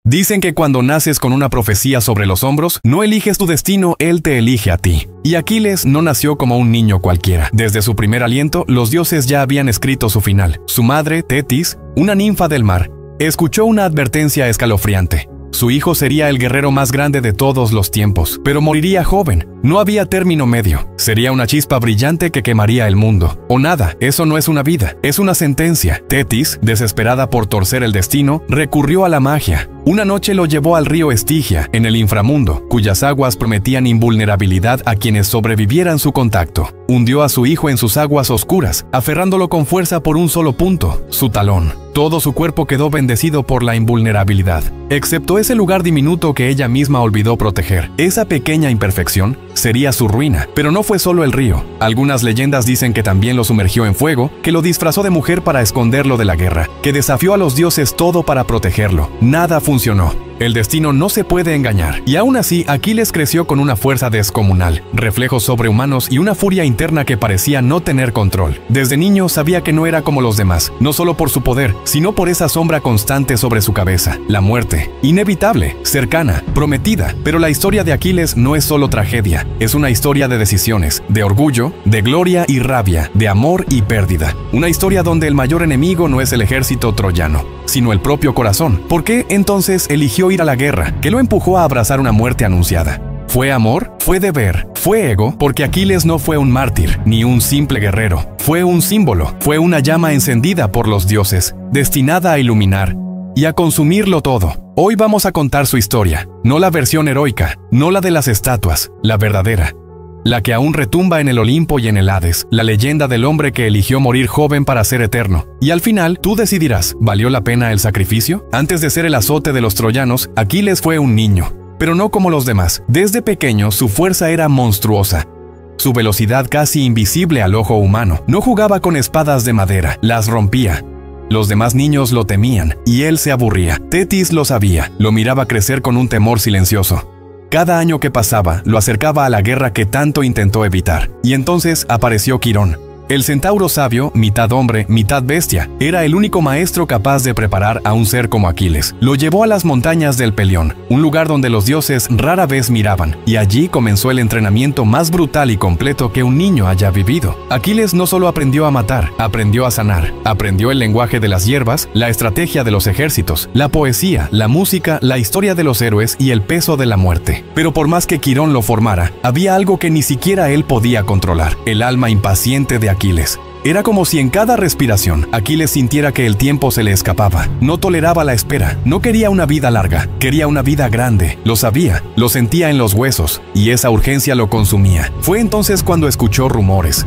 Dicen que cuando naces con una profecía sobre los hombros, no eliges tu destino, él te elige a ti. Y Aquiles no nació como un niño cualquiera. Desde su primer aliento, los dioses ya habían escrito su final. Su madre, Tetis, una ninfa del mar, escuchó una advertencia escalofriante. Su hijo sería el guerrero más grande de todos los tiempos, pero moriría joven. No había término medio. Sería una chispa brillante que quemaría el mundo. O nada, eso no es una vida, es una sentencia. Tetis, desesperada por torcer el destino, recurrió a la magia. Una noche lo llevó al río Estigia, en el inframundo, cuyas aguas prometían invulnerabilidad a quienes sobrevivieran su contacto. Hundió a su hijo en sus aguas oscuras, aferrándolo con fuerza por un solo punto, su talón. Todo su cuerpo quedó bendecido por la invulnerabilidad, excepto ese lugar diminuto que ella misma olvidó proteger. Esa pequeña imperfección sería su ruina, pero no fue solo el río. Algunas leyendas dicen que también lo sumergió en fuego, que lo disfrazó de mujer para esconderlo de la guerra, que desafió a los dioses todo para protegerlo. Nada funcionó. El destino no se puede engañar. Y aún así, Aquiles creció con una fuerza descomunal, reflejos sobrehumanos y una furia interna que parecía no tener control. Desde niño sabía que no era como los demás, no solo por su poder, sino por esa sombra constante sobre su cabeza, la muerte, inevitable, cercana, prometida. Pero la historia de Aquiles no es solo tragedia, es una historia de decisiones, de orgullo, de gloria y rabia, de amor y pérdida. Una historia donde el mayor enemigo no es el ejército troyano, sino el propio corazón. ¿Por qué entonces eligió ir a la guerra? ¿Qué lo empujó a abrazar una muerte anunciada? ¿Fue amor? ¿Fue deber? ¿Fue ego? Porque Aquiles no fue un mártir, ni un simple guerrero. Fue un símbolo, fue una llama encendida por los dioses, destinada a iluminar y a consumirlo todo. Hoy vamos a contar su historia, no la versión heroica, no la de las estatuas, la verdadera. La que aún retumba en el Olimpo y en el Hades, la leyenda del hombre que eligió morir joven para ser eterno. Y al final, tú decidirás, ¿valió la pena el sacrificio? Antes de ser el azote de los troyanos, Aquiles fue un niño, pero no como los demás. Desde pequeño, su fuerza era monstruosa. Su velocidad casi invisible al ojo humano. No jugaba con espadas de madera, las rompía. Los demás niños lo temían, y él se aburría. Tetis lo sabía, lo miraba crecer con un temor silencioso. Cada año que pasaba, lo acercaba a la guerra que tanto intentó evitar. Y entonces apareció Quirón. El centauro sabio, mitad hombre, mitad bestia, era el único maestro capaz de preparar a un ser como Aquiles. Lo llevó a las montañas del Pelión, un lugar donde los dioses rara vez miraban, y allí comenzó el entrenamiento más brutal y completo que un niño haya vivido. Aquiles no solo aprendió a matar, aprendió a sanar, aprendió el lenguaje de las hierbas, la estrategia de los ejércitos, la poesía, la música, la historia de los héroes y el peso de la muerte. Pero por más que Quirón lo formara, había algo que ni siquiera él podía controlar, el alma impaciente de Aquiles. Era como si en cada respiración Aquiles sintiera que el tiempo se le escapaba. No toleraba la espera, no quería una vida larga, quería una vida grande. Lo sabía, lo sentía en los huesos, y esa urgencia lo consumía. Fue entonces cuando escuchó rumores.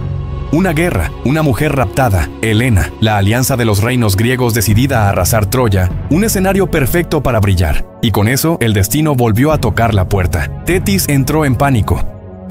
Una guerra, una mujer raptada, Helena, la alianza de los reinos griegos decidida a arrasar Troya, un escenario perfecto para brillar. Y con eso, el destino volvió a tocar la puerta. Tetis entró en pánico.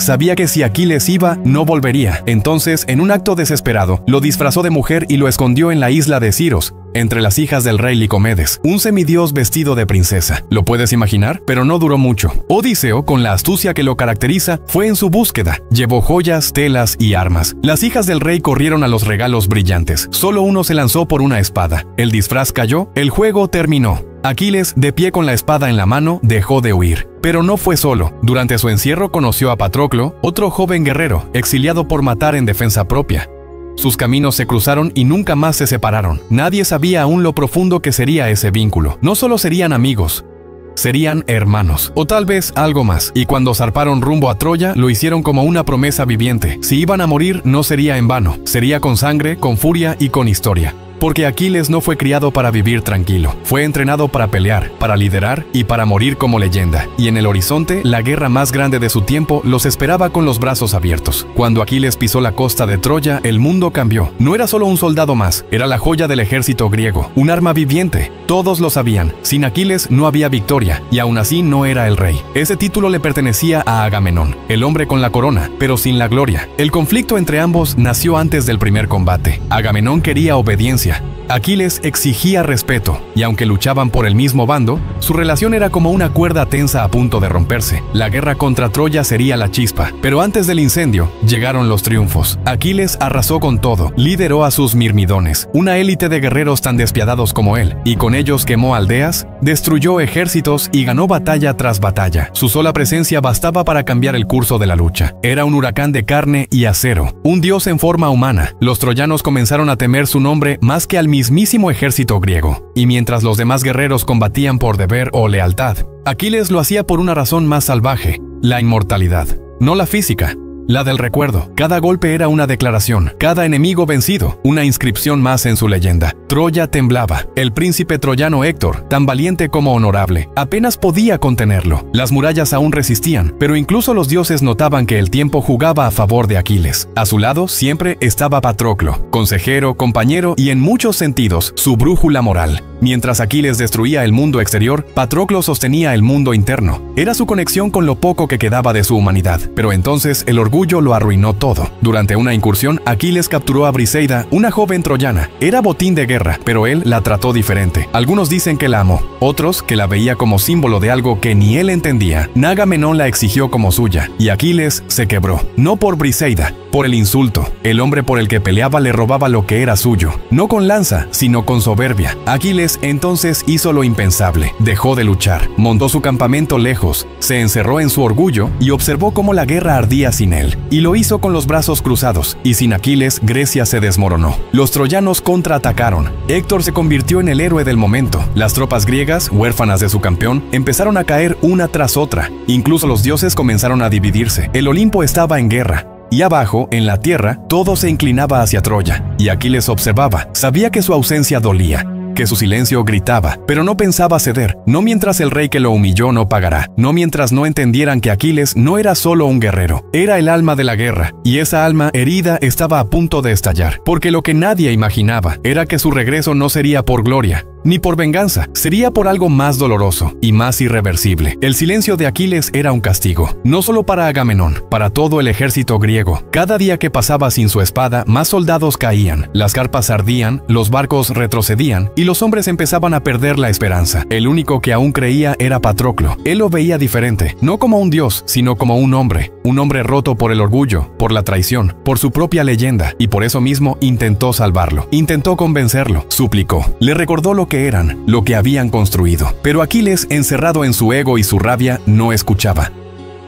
Sabía que si Aquiles iba, no volvería. Entonces, en un acto desesperado, lo disfrazó de mujer y lo escondió en la isla de Ciros, entre las hijas del rey Licomedes, un semidios vestido de princesa. ¿Lo puedes imaginar? Pero no duró mucho. Odiseo, con la astucia que lo caracteriza, fue en su búsqueda. Llevó joyas, telas y armas. Las hijas del rey corrieron a los regalos brillantes. Solo uno se lanzó por una espada. El disfraz cayó, el juego terminó. Aquiles, de pie con la espada en la mano, dejó de huir. Pero no fue solo. Durante su encierro conoció a Patroclo, otro joven guerrero, exiliado por matar en defensa propia. Sus caminos se cruzaron y nunca más se separaron. Nadie sabía aún lo profundo que sería ese vínculo. No solo serían amigos, serían hermanos, o tal vez algo más. Y cuando zarparon rumbo a Troya, lo hicieron como una promesa viviente. Si iban a morir, no sería en vano. Sería con sangre, con furia y con historia. Porque Aquiles no fue criado para vivir tranquilo. Fue entrenado para pelear, para liderar y para morir como leyenda. Y en el horizonte, la guerra más grande de su tiempo los esperaba con los brazos abiertos. Cuando Aquiles pisó la costa de Troya, el mundo cambió. No era solo un soldado más, era la joya del ejército griego, un arma viviente. Todos lo sabían. Sin Aquiles no había victoria, y aún así no era el rey. Ese título le pertenecía a Agamenón, el hombre con la corona, pero sin la gloria. El conflicto entre ambos nació antes del primer combate. Agamenón quería obediencia, Aquiles exigía respeto, y aunque luchaban por el mismo bando, su relación era como una cuerda tensa a punto de romperse. La guerra contra Troya sería la chispa, pero antes del incendio, llegaron los triunfos. Aquiles arrasó con todo, lideró a sus mirmidones, una élite de guerreros tan despiadados como él, y con ellos quemó aldeas, destruyó ejércitos y ganó batalla tras batalla. Su sola presencia bastaba para cambiar el curso de la lucha. Era un huracán de carne y acero, un dios en forma humana. Los troyanos comenzaron a temer su nombre más que al mismísimo ejército griego, y mientras los demás guerreros combatían por deber o lealtad, Aquiles lo hacía por una razón más salvaje: la inmortalidad, no la física, la del recuerdo. Cada golpe era una declaración, cada enemigo vencido, una inscripción más en su leyenda. Troya temblaba. El príncipe troyano Héctor, tan valiente como honorable, apenas podía contenerlo. Las murallas aún resistían, pero incluso los dioses notaban que el tiempo jugaba a favor de Aquiles. A su lado siempre estaba Patroclo, consejero, compañero y en muchos sentidos su brújula moral. Mientras Aquiles destruía el mundo exterior, Patroclo sostenía el mundo interno. Era su conexión con lo poco que quedaba de su humanidad. Pero entonces el orgullo lo arruinó todo. Durante una incursión, Aquiles capturó a Briseida, una joven troyana. Era botín de guerra, pero él la trató diferente. Algunos dicen que la amó, otros que la veía como símbolo de algo que ni él entendía. Agamenón la exigió como suya, y Aquiles se quebró. No por Briseida, por el insulto. El hombre por el que peleaba le robaba lo que era suyo. No con lanza, sino con soberbia. Aquiles entonces hizo lo impensable. Dejó de luchar, montó su campamento lejos, se encerró en su orgullo y observó cómo la guerra ardía sin él. Y lo hizo con los brazos cruzados, y sin Aquiles, Grecia se desmoronó. Los troyanos contraatacaron. Héctor se convirtió en el héroe del momento. Las tropas griegas, huérfanas de su campeón, empezaron a caer una tras otra. Incluso los dioses comenzaron a dividirse. El Olimpo estaba en guerra. Y abajo, en la tierra, todo se inclinaba hacia Troya. Y Aquiles observaba. Sabía que su ausencia dolía, que su silencio gritaba, pero no pensaba ceder. No mientras el rey que lo humilló no pagará. No mientras no entendieran que Aquiles no era solo un guerrero. Era el alma de la guerra. Y esa alma herida estaba a punto de estallar. Porque lo que nadie imaginaba era que su regreso no sería por gloria, ni por venganza. Sería por algo más doloroso y más irreversible. El silencio de Aquiles era un castigo, no solo para Agamenón, para todo el ejército griego. Cada día que pasaba sin su espada, más soldados caían, las carpas ardían, los barcos retrocedían y los hombres empezaban a perder la esperanza. El único que aún creía era Patroclo. Él lo veía diferente, no como un dios, sino como un hombre roto por el orgullo, por la traición, por su propia leyenda, y por eso mismo intentó salvarlo, intentó convencerlo, suplicó, le recordó lo que eran, lo que habían construido. Pero Aquiles, encerrado en su ego y su rabia, no escuchaba.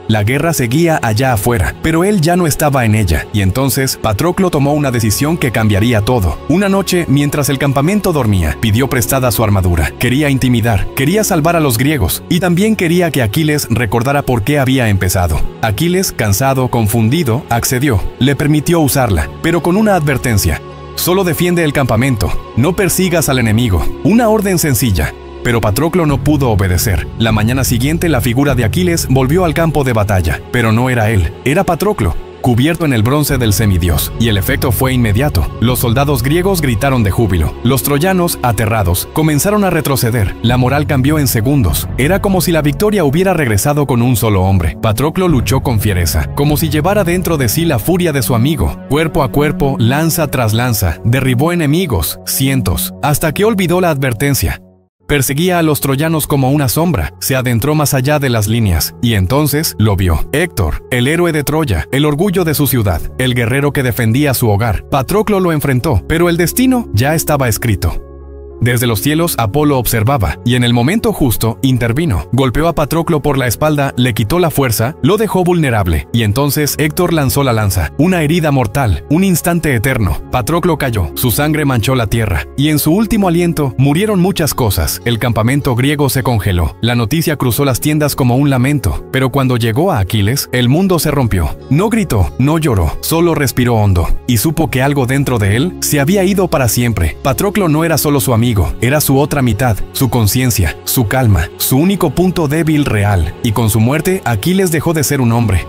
La guerra seguía allá afuera, pero él ya no estaba en ella, y entonces Patroclo tomó una decisión que cambiaría todo. Una noche, mientras el campamento dormía, pidió prestada su armadura. Quería intimidar, quería salvar a los griegos, y también quería que Aquiles recordara por qué había empezado. Aquiles, cansado, confundido, accedió. Le permitió usarla, pero con una advertencia: solo defiende el campamento, no persigas al enemigo. Una orden sencilla. Pero Patroclo no pudo obedecer. La mañana siguiente la figura de Aquiles volvió al campo de batalla, pero no era él, era Patroclo, cubierto en el bronce del semidios, y el efecto fue inmediato. Los soldados griegos gritaron de júbilo. Los troyanos, aterrados, comenzaron a retroceder. La moral cambió en segundos. Era como si la victoria hubiera regresado con un solo hombre. Patroclo luchó con fiereza, como si llevara dentro de sí la furia de su amigo. Cuerpo a cuerpo, lanza tras lanza, derribó enemigos, cientos, hasta que olvidó la advertencia. Perseguía a los troyanos como una sombra, se adentró más allá de las líneas, y entonces lo vio. Héctor, el héroe de Troya, el orgullo de su ciudad, el guerrero que defendía su hogar. Patroclo lo enfrentó, pero el destino ya estaba escrito. Desde los cielos Apolo observaba, y en el momento justo intervino. Golpeó a Patroclo por la espalda, le quitó la fuerza, lo dejó vulnerable, y entonces Héctor lanzó la lanza. Una herida mortal, un instante eterno. Patroclo cayó, su sangre manchó la tierra, y en su último aliento murieron muchas cosas. El campamento griego se congeló. La noticia cruzó las tiendas como un lamento, pero cuando llegó a Aquiles, el mundo se rompió. No gritó, no lloró, solo respiró hondo, y supo que algo dentro de él se había ido para siempre. Patroclo no era solo su amigo, era su otra mitad, su conciencia, su calma, su único punto débil real, y con su muerte Aquiles dejó de ser un hombre.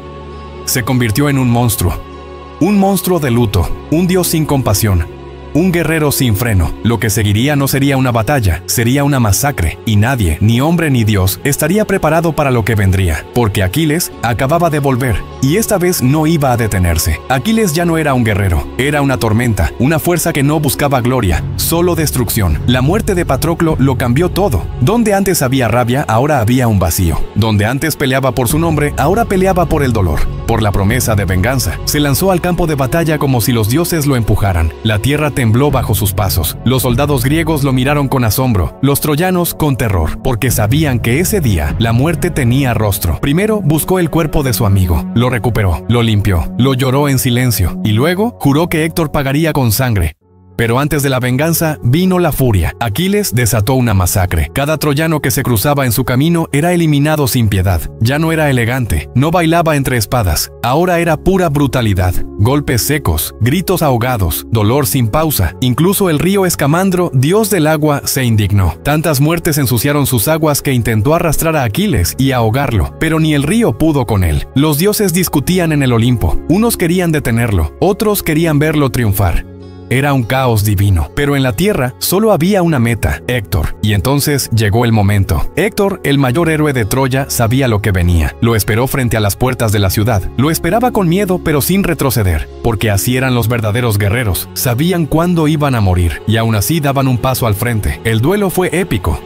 Se convirtió en un monstruo de luto, un dios sin compasión, un guerrero sin freno. Lo que seguiría no sería una batalla, sería una masacre, y nadie, ni hombre ni Dios, estaría preparado para lo que vendría, porque Aquiles acababa de volver, y esta vez no iba a detenerse. Aquiles ya no era un guerrero, era una tormenta, una fuerza que no buscaba gloria, solo destrucción. La muerte de Patroclo lo cambió todo. Donde antes había rabia, ahora había un vacío. Donde antes peleaba por su nombre, ahora peleaba por el dolor, por la promesa de venganza. Se lanzó al campo de batalla como si los dioses lo empujaran. La tierra tembló bajo sus pasos. Los soldados griegos lo miraron con asombro, los troyanos con terror, porque sabían que ese día la muerte tenía rostro. Primero buscó el cuerpo de su amigo, lo recuperó, lo limpió, lo lloró en silencio, y luego juró que Héctor pagaría con sangre. Pero antes de la venganza vino la furia. Aquiles desató una masacre. Cada troyano que se cruzaba en su camino era eliminado sin piedad. Ya no era elegante, no bailaba entre espadas. Ahora era pura brutalidad. Golpes secos, gritos ahogados, dolor sin pausa. Incluso el río Escamandro, dios del agua, se indignó. Tantas muertes ensuciaron sus aguas que intentó arrastrar a Aquiles y ahogarlo, pero ni el río pudo con él. Los dioses discutían en el Olimpo. Unos querían detenerlo, otros querían verlo triunfar. Era un caos divino, pero en la tierra solo había una meta, Héctor. Y entonces llegó el momento. Héctor, el mayor héroe de Troya, sabía lo que venía. Lo esperó frente a las puertas de la ciudad. Lo esperaba con miedo, pero sin retroceder, porque así eran los verdaderos guerreros. Sabían cuándo iban a morir, y aún así daban un paso al frente. El duelo fue épico.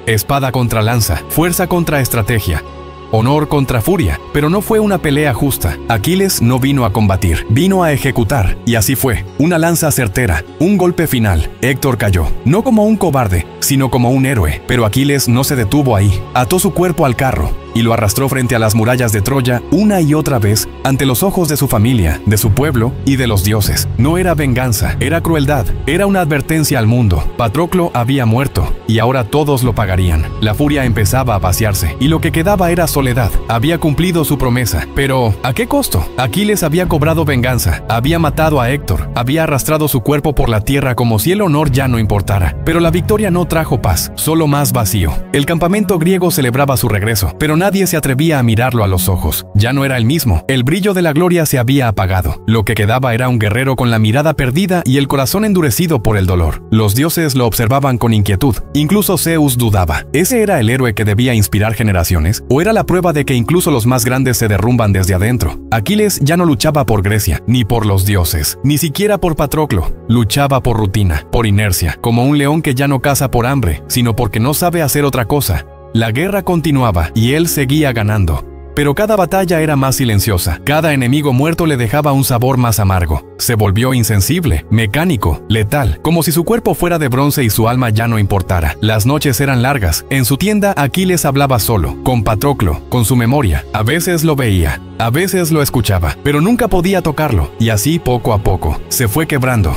Espada contra lanza, fuerza contra estrategia, honor contra furia, pero no fue una pelea justa. Aquiles no vino a combatir, vino a ejecutar, y así fue. Una lanza certera, un golpe final. Héctor cayó, no como un cobarde, sino como un héroe. Pero Aquiles no se detuvo ahí. Ató su cuerpo al carro y lo arrastró frente a las murallas de Troya una y otra vez, ante los ojos de su familia, de su pueblo y de los dioses. No era venganza, era crueldad, era una advertencia al mundo. Patroclo había muerto, y ahora todos lo pagarían. La furia empezaba a vaciarse, y lo que quedaba era soledad. Había cumplido su promesa, pero ¿a qué costo? Aquiles había cobrado venganza, había matado a Héctor, había arrastrado su cuerpo por la tierra como si el honor ya no importara. Pero la victoria no trajo paz, solo más vacío. El campamento griego celebraba su regreso, pero nadie se atrevía a mirarlo a los ojos. Ya no era el mismo. El brillo de la gloria se había apagado. Lo que quedaba era un guerrero con la mirada perdida y el corazón endurecido por el dolor. Los dioses lo observaban con inquietud. Incluso Zeus dudaba. ¿Ese era el héroe que debía inspirar generaciones? ¿O era la prueba de que incluso los más grandes se derrumban desde adentro? Aquiles ya no luchaba por Grecia, ni por los dioses, ni siquiera por Patroclo. Luchaba por rutina, por inercia, como un león que ya no caza por hambre, sino porque no sabe hacer otra cosa. La guerra continuaba y él seguía ganando. Pero cada batalla era más silenciosa. Cada enemigo muerto le dejaba un sabor más amargo. Se volvió insensible, mecánico, letal, como si su cuerpo fuera de bronce y su alma ya no importara. Las noches eran largas. En su tienda, Aquiles hablaba solo, con Patroclo, con su memoria. A veces lo veía, a veces lo escuchaba, pero nunca podía tocarlo. Y así, poco a poco, se fue quebrando.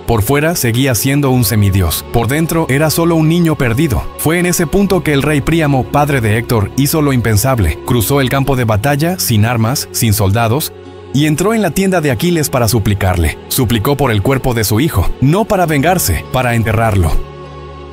Por fuera seguía siendo un semidios, por dentro era solo un niño perdido. Fue en ese punto que el rey Príamo, padre de Héctor, hizo lo impensable. Cruzó el campo de batalla, sin armas, sin soldados, y entró en la tienda de Aquiles para suplicarle. Suplicó por el cuerpo de su hijo, no para vengarse, para enterrarlo.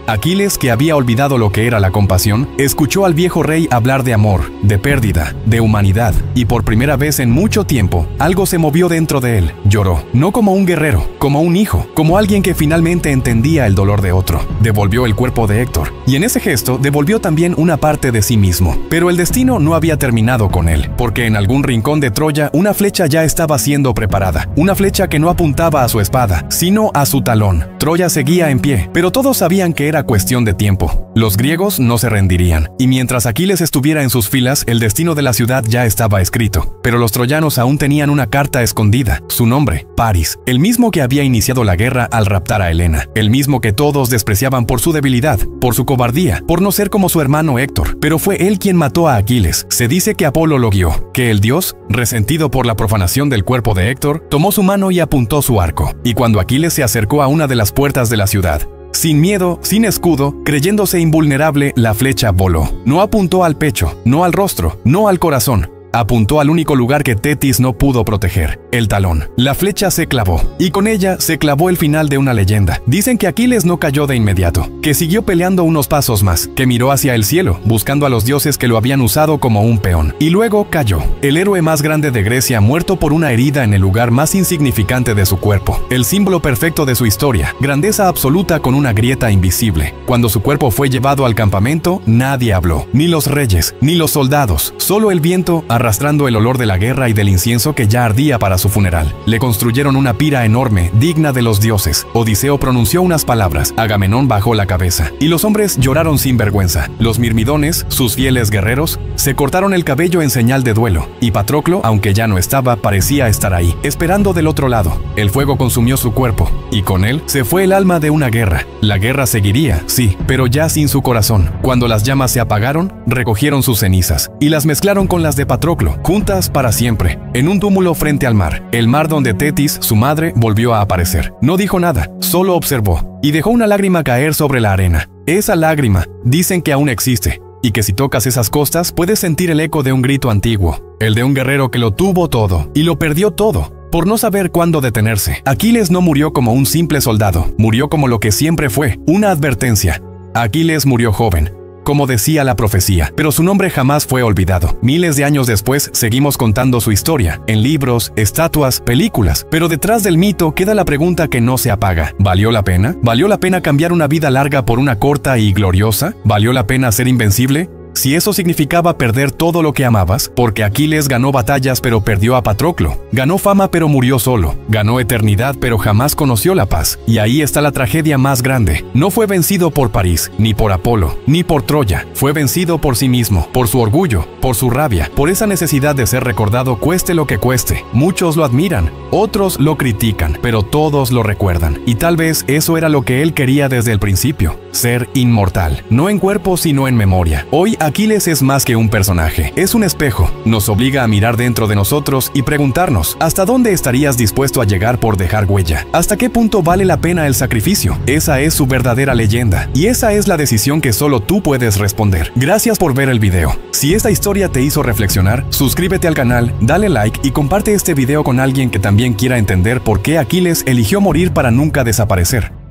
Aquiles, que había olvidado lo que era la compasión, escuchó al viejo rey hablar de amor, de pérdida, de humanidad, y por primera vez en mucho tiempo, algo se movió dentro de él. Lloró, no como un guerrero, como un hijo, como alguien que finalmente entendía el dolor de otro. Devolvió el cuerpo de Héctor, y en ese gesto devolvió también una parte de sí mismo. Pero el destino no había terminado con él, porque en algún rincón de Troya una flecha ya estaba siendo preparada. Una flecha que no apuntaba a su espada, sino a su talón. Troya seguía en pie, pero todos sabían que era cuestión de tiempo. Los griegos no se rendirían, y mientras Aquiles estuviera en sus filas, el destino de la ciudad ya estaba escrito. Pero los troyanos aún tenían una carta escondida, su nombre, Paris, el mismo que había iniciado la guerra al raptar a Helena, el mismo que todos despreciaban por su debilidad, por su cobardía, por no ser como su hermano Héctor, pero fue él quien mató a Aquiles. Se dice que Apolo lo guió, que el dios, resentido por la profanación del cuerpo de Héctor, tomó su mano y apuntó su arco, y cuando Aquiles se acercó a una de las puertas de la ciudad, sin miedo, sin escudo, creyéndose invulnerable, la flecha voló. No apuntó al pecho, no al rostro, no al corazón. apuntó al único lugar que Tetis no pudo proteger, el talón. La flecha se clavó, y con ella se clavó el final de una leyenda. Dicen que Aquiles no cayó de inmediato, que siguió peleando unos pasos más, que miró hacia el cielo, buscando a los dioses que lo habían usado como un peón. Y luego cayó, el héroe más grande de Grecia muerto por una herida en el lugar más insignificante de su cuerpo, el símbolo perfecto de su historia, grandeza absoluta con una grieta invisible. Cuando su cuerpo fue llevado al campamento, nadie habló, ni los reyes, ni los soldados, solo el viento arrastrando el olor de la guerra y del incienso que ya ardía para su funeral. Le construyeron una pira enorme, digna de los dioses. Odiseo pronunció unas palabras, Agamenón bajó la cabeza, y los hombres lloraron sin vergüenza. Los mirmidones, sus fieles guerreros, se cortaron el cabello en señal de duelo, y Patroclo, aunque ya no estaba, parecía estar ahí, esperando del otro lado. El fuego consumió su cuerpo, y con él se fue el alma de una guerra. La guerra seguiría, sí, pero ya sin su corazón. Cuando las llamas se apagaron, recogieron sus cenizas, y las mezclaron con las de Patroclo, juntas para siempre, en un túmulo frente al mar, el mar donde Tetis, su madre, volvió a aparecer. No dijo nada, solo observó, y dejó una lágrima caer sobre la arena. Esa lágrima, dicen que aún existe, y que si tocas esas costas puedes sentir el eco de un grito antiguo, el de un guerrero que lo tuvo todo, y lo perdió todo, por no saber cuándo detenerse. Aquiles no murió como un simple soldado, murió como lo que siempre fue, una advertencia. Aquiles murió joven, como decía la profecía, pero su nombre jamás fue olvidado. Miles de años después seguimos contando su historia, en libros, estatuas, películas, pero detrás del mito queda la pregunta que no se apaga. ¿Valió la pena? ¿Valió la pena cambiar una vida larga por una corta y gloriosa? ¿Valió la pena ser invencible? Si eso significaba perder todo lo que amabas, porque Aquiles ganó batallas pero perdió a Patroclo, ganó fama pero murió solo, ganó eternidad pero jamás conoció la paz. Y ahí está la tragedia más grande. No fue vencido por París, ni por Apolo, ni por Troya. Fue vencido por sí mismo, por su orgullo, por su rabia, por esa necesidad de ser recordado cueste lo que cueste. Muchos lo admiran, otros lo critican, pero todos lo recuerdan. Y tal vez eso era lo que él quería desde el principio, ser inmortal, no en cuerpo sino en memoria. Hoy Aquiles es más que un personaje, es un espejo. Nos obliga a mirar dentro de nosotros y preguntarnos, ¿hasta dónde estarías dispuesto a llegar por dejar huella? ¿Hasta qué punto vale la pena el sacrificio? Esa es su verdadera leyenda, y esa es la decisión que solo tú puedes responder. Gracias por ver el video. Si esta historia te hizo reflexionar, suscríbete al canal, dale like y comparte este video con alguien que también quiera entender por qué Aquiles eligió morir para nunca desaparecer.